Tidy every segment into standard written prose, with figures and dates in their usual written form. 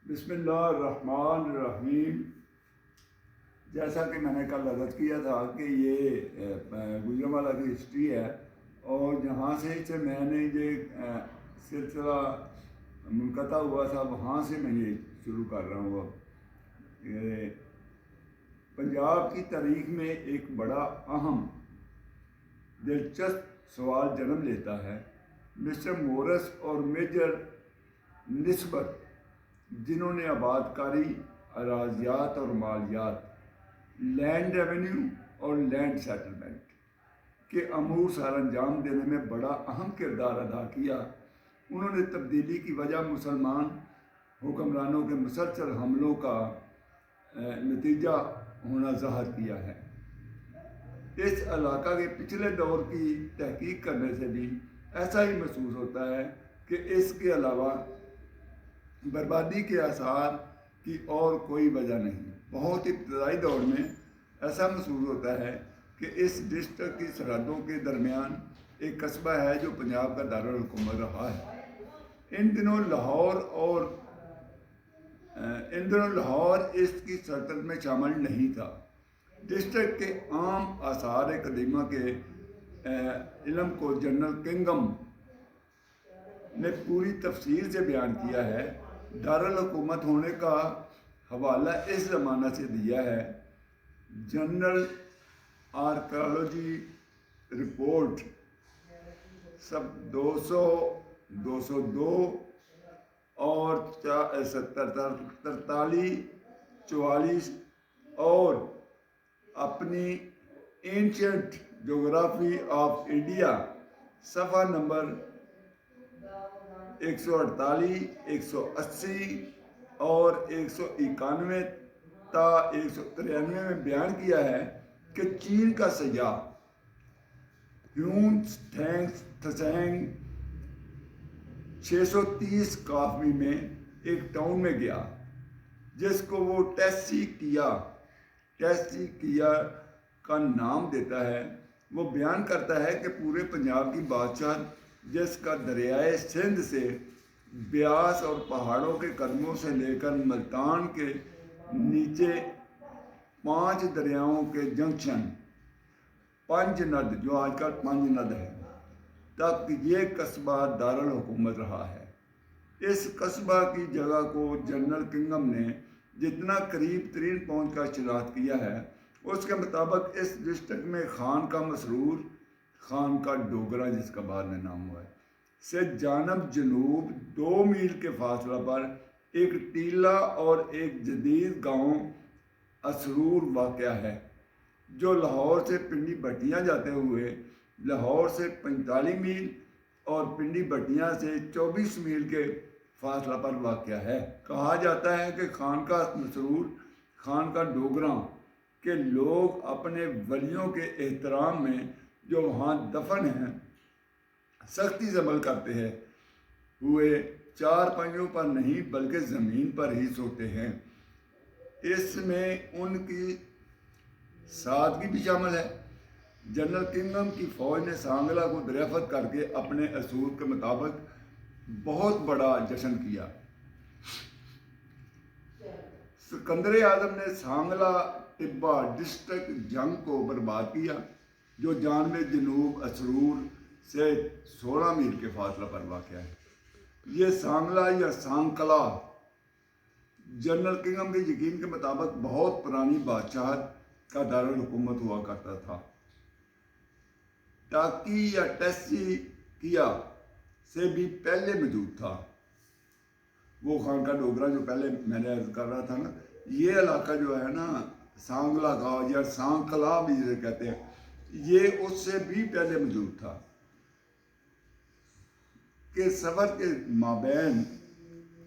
بسم اللہ الرحمن الرحیم۔ جیسا کہ میں نے کل عرض کیا تھا کہ یہ گجرانوالہ کی ہسٹری ہے، اور جہاں سے میں نے یہ سلسلہ منقطع ہوا تھا وہاں سے میں یہ شروع کر رہا ہوں۔ اب پنجاب کی تاریخ میں ایک بڑا اہم دلچسپ سوال جنم لیتا ہے۔ مسٹر مورس اور میجر نسبت، جنہوں نے آباد کاری، اراضیات اور مالیات، لینڈ ریونیو اور لینڈ سیٹلمنٹ کے امور سر انجام دینے میں بڑا اہم کردار ادا کیا، انہوں نے تبدیلی کی وجہ مسلمان حکمرانوں کے مسلسل حملوں کا نتیجہ ہونا ظاہر کیا ہے۔ اس علاقہ کے پچھلے دور کی تحقیق کرنے سے بھی ایسا ہی محسوس ہوتا ہے کہ اس کے علاوہ بربادی کے آثار کی اور کوئی وجہ نہیں۔ بہت ابتدائی دور میں ایسا محسوس ہوتا ہے کہ اس ڈسٹرکٹ کی سرحدوں کے درمیان ایک قصبہ ہے جو پنجاب کا دارالحکومت رہا ہے۔ ان دنوں لاہور اس کی سلطنت میں شامل نہیں تھا۔ ڈسٹرکٹ کے عام آثار قدیمہ کے علم کو جنرل کنگم نے پوری تفصیل سے بیان کیا ہے۔ دارالحکومت ہونے کا حوالہ اس زمانہ سے دیا ہے۔ جنرل آرکیالوجی رپورٹ سب 200، 202 اور 43، 44 اور اپنی اینشنٹ جغرافی آف انڈیا صفحہ نمبر 148، 180 اور 191 تا 193 میں بیان کیا ہے کہ چین کا سیاح ہیون تسینگ 630 کافی میں ایک ٹاؤن میں گیا جس کو وہ ٹیسی کیا کا نام دیتا ہے۔ وہ بیان کرتا ہے کہ پورے پنجاب کی بادشاہت، جس کا دریائے سندھ سے بیاس اور پہاڑوں کے قدموں سے لے کر ملتان کے نیچے 5 دریاؤں کے جنکشن پنج ند، جو آج کل پنج ند ہے، تک یہ قصبہ دارالحکومت رہا ہے۔ اس قصبہ کی جگہ کو جنرل کنگم نے جتنا قریب ترین پہنچ کا اشتراط کیا ہے، اس کے مطابق اس ڈسٹرکٹ میں خان کا مسرور، خان کا ڈوگرا جس کا بعد میں نام ہوا ہے، سے جانب جنوب 2 میل کے فاصلہ پر ایک ٹیلہ اور ایک جدید گاؤں اسرور واقع ہے، جو لاہور سے پنڈی بھٹیاں جاتے ہوئے لاہور سے 45 میل اور پنڈی بھٹیاں سے 24 میل کے فاصلہ پر واقع ہے۔ کہا جاتا ہے کہ خان کا مسرور، خان کا ڈوگراں کے لوگ اپنے ولیوں کے احترام میں جو وہاں دفن ہیں سختی سے عمل کرتے ہیں ہوئے 4 پنجوں پر نہیں بلکہ زمین پر ہی سوتے ہیں۔ اس میں ان کی سادگی بھی شامل ہے۔ جنرل کنگم کی فوج نے سانگلہ کو دریافت کر کے اپنے اصول کے مطابق بہت بڑا جشن کیا۔ سکندر اعظم نے سانگلہ ٹبہ ڈسٹرکٹ جنگ کو برباد کیا، جو جانب جنوب اسرور سے 16 میل کے فاصلہ پر واقع ہے۔ یہ سانگلہ یا سانکلہ جنرل کنگم کے یقین کے مطابق بہت پرانی بادشاہت کا دارالحکومت ہوا کرتا تھا۔ ٹاکی یا ٹیسی کیا سے بھی پہلے موجود تھا۔ وہ خان کا ڈوگرا جو پہلے میں نے عرض کر رہا تھا نا، یہ علاقہ جو ہے نا سانگلہ کا یا سانکلا بھی جسے کہتے ہیں، یہ اس سے بھی پہلے موجود تھا۔ کہ سفر کے مابین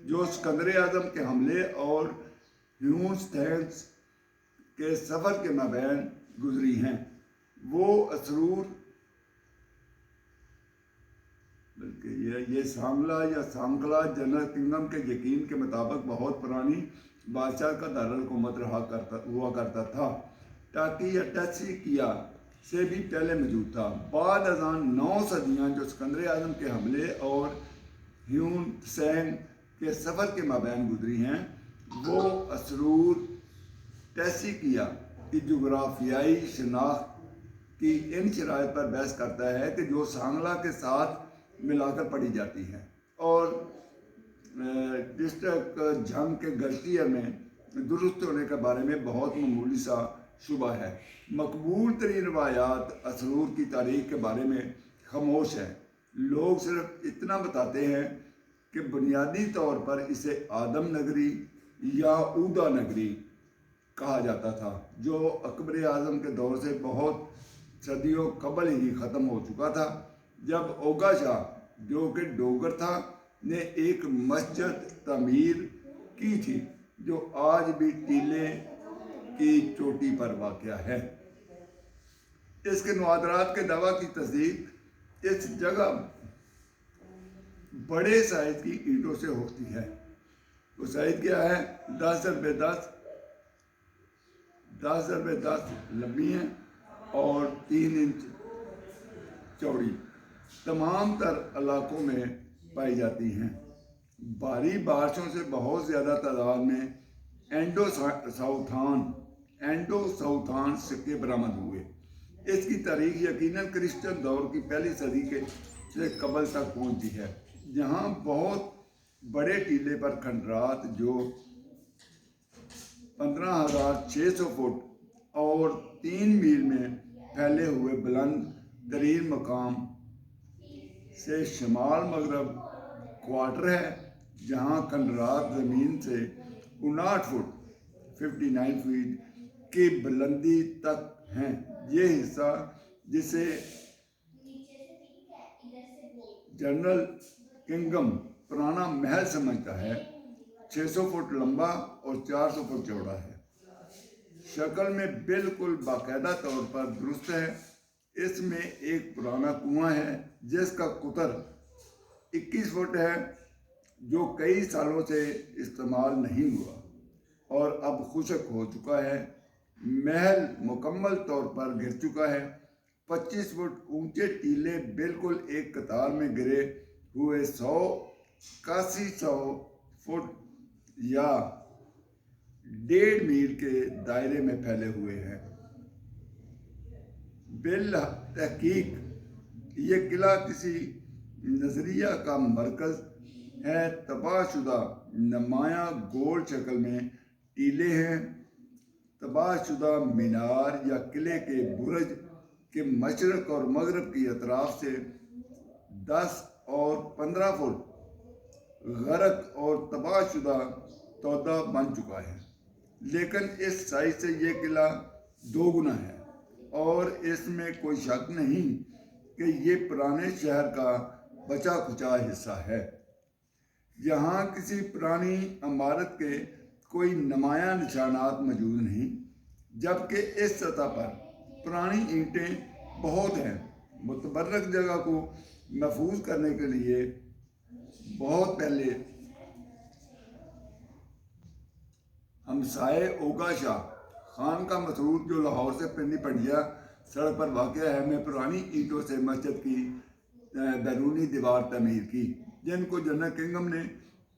جو سکندر اعظم کے حملے اور ہیون تسینگ کے سفر کے مابین گزری ہیں، وہ اسرور بلکہ یہ سانگلہ یا سانکلہ جنرل کنگم کے یقین کے مطابق بہت پرانی بادشاہ کا دارالحکومت ہوا کرتا تھا۔ ٹاکی یا ٹیسی کیا سے بھی پہلے موجود تھا۔ بعد ازاں 9 صدیاں جو سکندر اعظم کے حملے اور ہیون تسینگ के सफ़र के माबैन गुजरी हैं, वो असरूर टेसिकिया की जोग्राफियाई शनाख्त की इन शराइत पर बहस करता है कि जो सांगला के साथ मिलाकर पढ़ी जाती हैं और डिस्ट्रिक्ट जंग के गश्तियर में दुरुस्त होने के बारे में बहुत मामूली सा शुबा है। मकबूल तरीन रवायात असरूर की तारीख के बारे में खामोश हैं। लोग सिर्फ इतना बताते हैं कि बुनियादी तौर पर इसे आदम नगरी या ऊदा नगरी कहा जाता था, जो अकबर आज़म के दौर से बहुत सदियों कबल ही ख़त्म हो चुका था, जब ओगा शाह जो कि डोगर था ने एक मस्जिद तमीर की थी जो आज भी टीले की चोटी पर वाक़या है। इसके नवादरात के दावा की तस्दीक इस जगह बड़े साइज की ईंटों से होती है। वो साइज क्या है? 10x10 लंबी हैं और 3 इंच चौड़ी, तमाम तर इलाकों में पाई जाती हैं। भारी बारिशों से बहुत ज़्यादा तादाद में एंडो साउथान सिक्के बरामद हुए। इसकी तारीख यकीनन क्रिश्चियन दौर की पहली सदी के से कबल तक पहुंची है, जहां बहुत बड़े टीले पर खंडरात जो 15,600 फुट और 3 मील में फैले हुए बुलंद तरीन मकाम से शमाल मगरब क्वार्टर है, जहां खंडरात ज़मीन से 59 फुट 59 फीट की बुलंदी तक हैं। ये हिस्सा जिसे जनरल किंगडम पुराना महल समझता है 600 फुट लंबा और 400 फुट चौड़ा है। शक्ल में बिल्कुल बाकायदा तौर पर दुरुस्त है। इसमें एक पुराना कुआं है जिसका कुतर 21 फुट है, जो कई सालों से इस्तेमाल नहीं हुआ और अब खुश्क हो चुका है। महल मुकम्मल तौर पर गिर चुका है। 25 फुट ऊंचे टीले बिल्कुल एक कतार में गिरे हुए 100 फुट या 1.5 मील के दायरे में फैले हुए हैं। बिल तहकीक ये किला किसी नजरिया का मरकज है। तबाहशुदा नुमाया गोल शक्ल में टीले हैं। तबाहशुदा मीनार या किले के बुर्ज के मशरक और मगरब की अतराफ से 10 और 15 फुट गरक और तबाहशुदा तौदा बन चुका है, लेकिन इस साइज से ये किला दोगुना है और इसमें कोई शक नहीं कि ये पुराने शहर का बचा खुचा हिस्सा है। यहाँ किसी पुरानी इमारत के कोई नुमाया निशानात मौजूद नहीं, जबकि इस सतह पर पुरानी ईंटें बहुत हैं। मुतबर्रक जगह को महफूज करने के लिए बहुत पहले हमसाए ओगा शाह खान का मसरूद, जो लाहौर से पिंडी पंडिया सड़क पर वाक़या है, में पुरानी ईंटों से मस्जिद की बैरूनी दीवार तमीर की, जिनको जनरल किंगडम ने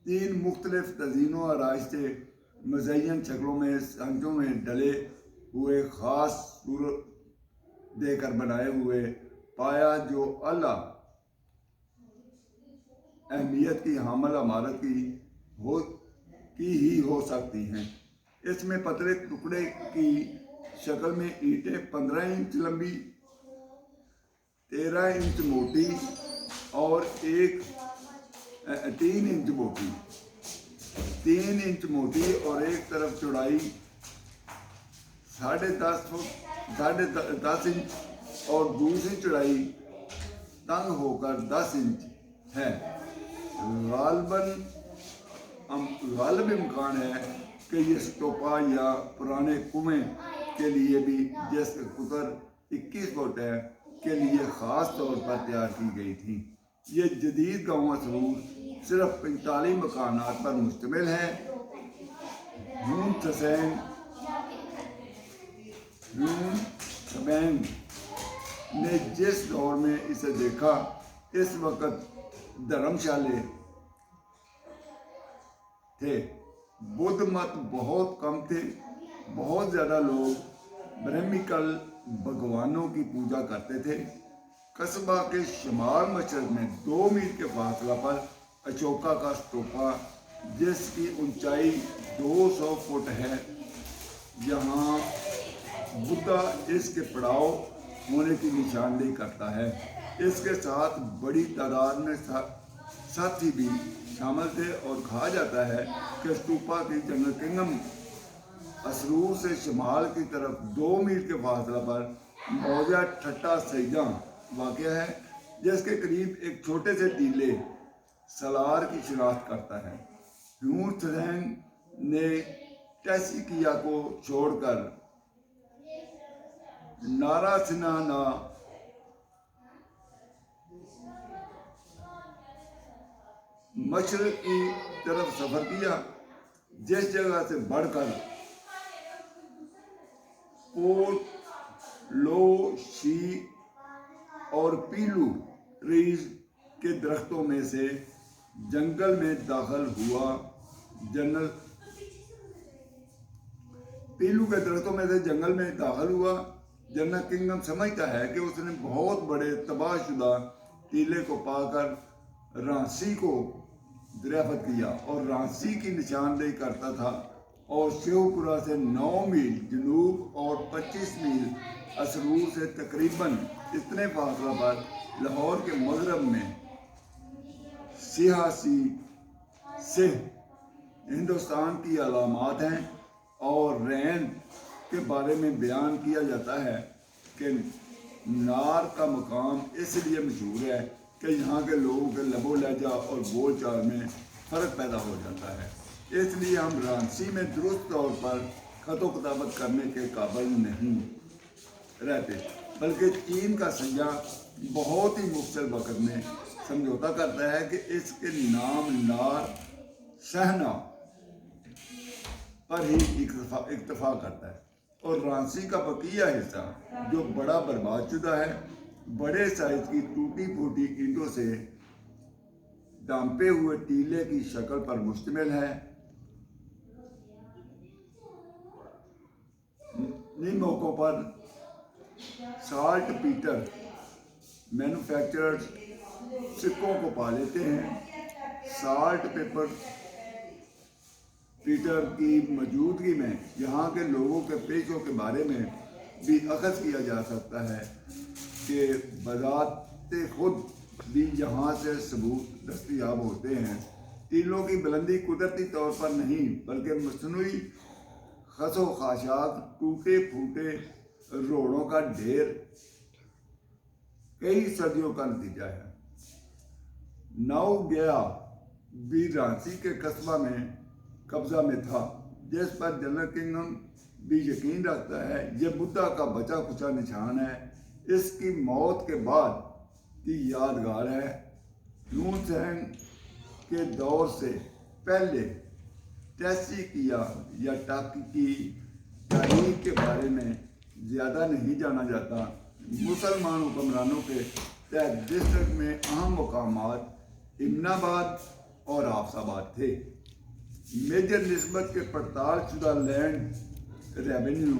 3 मुख्तलिफ तज़ीनों आराइश से मज़य्यन शक्लों में सांचों में डले हुए ख़ास सूरत देकर बनाए हुए पाया, जो अला अहमियत की हामल इमारत की ही हो सकती हैं। इसमें पतले टुकड़े की शक्ल में ईंटें 15 इंच लंबी, 13 इंच मोटी और 3 इंच मोटी, 3 इंच मोटी और एक तरफ चौड़ाई 10.5 इंच और दूसरी चौड़ाई तंग होकर 10 इंच है। गालिब इम्कान है कि ये स्टोपा या पुराने कुएं के लिए भी, जिसका कुतर 21 फुट है, के लिए ख़ास तौर पर तैयार की गई थी। ये जदीद गाँव असरूर सिर्फ 45 मकानात पर मुश्तमिल है। यून थसैन ने जिस दौर में इसे देखा, इस वक्त धर्मशाले थे। बुद्ध मत बहुत कम थे। बहुत ज़्यादा लोग ब्रह्मिकल भगवानों की पूजा करते थे। कस्बा के शुमार मशरक में 2 मील के फासला पर अशोका का स्तूपा, जिसकी ऊंचाई 200 फुट है, यहाँ बुद्धा इसके पड़ाव होने की निशानदेही करता है। इसके साथ बड़ी तादाद में साथी भी शामिल थे और कहा जाता है कि स्तूपा की जंगल किंगडम असरूर से शुमाल की तरफ 2 मील के फासला पर मौजा ठट्टा सैदा वाक़या है, जिसके करीब एक छोटे से टीले सलार की शिनाख्त करता है। ह्यून त्सेंग ने टैसिकिया को छोड़कर नारासिनाना मशरक़ की तरफ सफ़र किया, जिस जगह से बढ़कर पोर्ट लो शी और पीलू ट्रीज के दरख्तों में से जंगल में दाखिल हुआ। जनरल पीलू के दरख्तों में से जंगल में दाखिल हुआ। जनरल किंगडम समझता है कि उसने बहुत बड़े तबाहशुदा टीले को पाकर रांसी को दरियाफ्त किया और रांसी की निशानदेही करता था और शेखपुरा से 9 मील जनूब और 25 मील असरूर से तकरीबन इतने फासला पर लाहौर के मगरब में सियासी से हिंदुस्तान की अलामात हैं। और रैन के बारे में बयान किया जाता है कि नार का मकाम इसलिए मशहूर है कि यहाँ के लोगों के लबो लहजा और बोल चाल में फ़र्क पैदा हो जाता है। इसलिए हम रांची में दुरुस्त तौर पर खतो किताबत करने के काबिल नहीं रहते, बल्कि चीन का सैया बहुत ही मुख्तलिफ वक़्त में समझौता करता है कि इसके नाम नार शहना पर ही इक्तफा करता है। और रांची का बकिया हिस्सा जो बड़ा बर्बाद शुदा है, बड़े साइज की टूटी फूटी ईंटों से दांपे हुए टीले की शक्ल पर मुश्तमिल है। इन मौक़ों पर साल्ट पीटर मैन्युफैक्चरर्स सिक्कों को पा लेते हैं। साल्ट पेपर पीटर की मौजूदगी में यहाँ के लोगों के पेशों के बारे में भी अखज़ किया जा सकता है कि बज़ाते खुद भी यहाँ से सबूत दस्तयाब होते हैं। टीलों की बुलंदी कुदरती तौर पर नहीं बल्कि मसनूई खसो खाशात, टूटे फूटे रोड़ों का ढेर कई सदियों का नतीजा है। नाउ गया भी रांची के कस्बा में कब्जा में था, जिस पर जनरल किंगडम भी यकीन रखता है ये बुद्धा का बचा खुचा निशान है। इसकी मौत के बाद की यादगार है। ह्यून त्सेंग के दौर से पहले टैसिकिया या टाकी की तारीख के बारे में ज़्यादा नहीं जाना जाता। मुसलमान हुक्मरानों के तहत डिस्ट्रिक्ट में अहम मकामात इमनाबाद और आफसाबाद थे। मेजर निस्बत के पड़ताल शुदा लैंड रेवेन्यू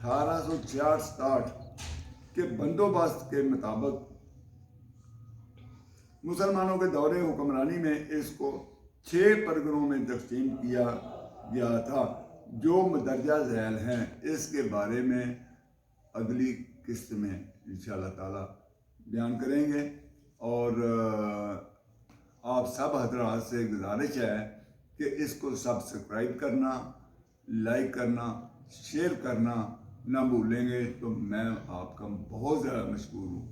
1866 के बंदोबस्त के मुताबिक मुसलमानों के दौरे हुक्मरानी में इसको 6 परगनों में तकसीम किया गया था जो मदरजा झैल हैं। इसके बारे में अगली किस्त में इंशाअल्लाह ताला बयान करेंगे। और आप सब हजरात से गुजारिश है कि इसको सब्सक्राइब करना, लाइक करना, शेयर करना ना भूलेंगे तो मैं आपका बहुत ज़्यादा मशकूर हूँ।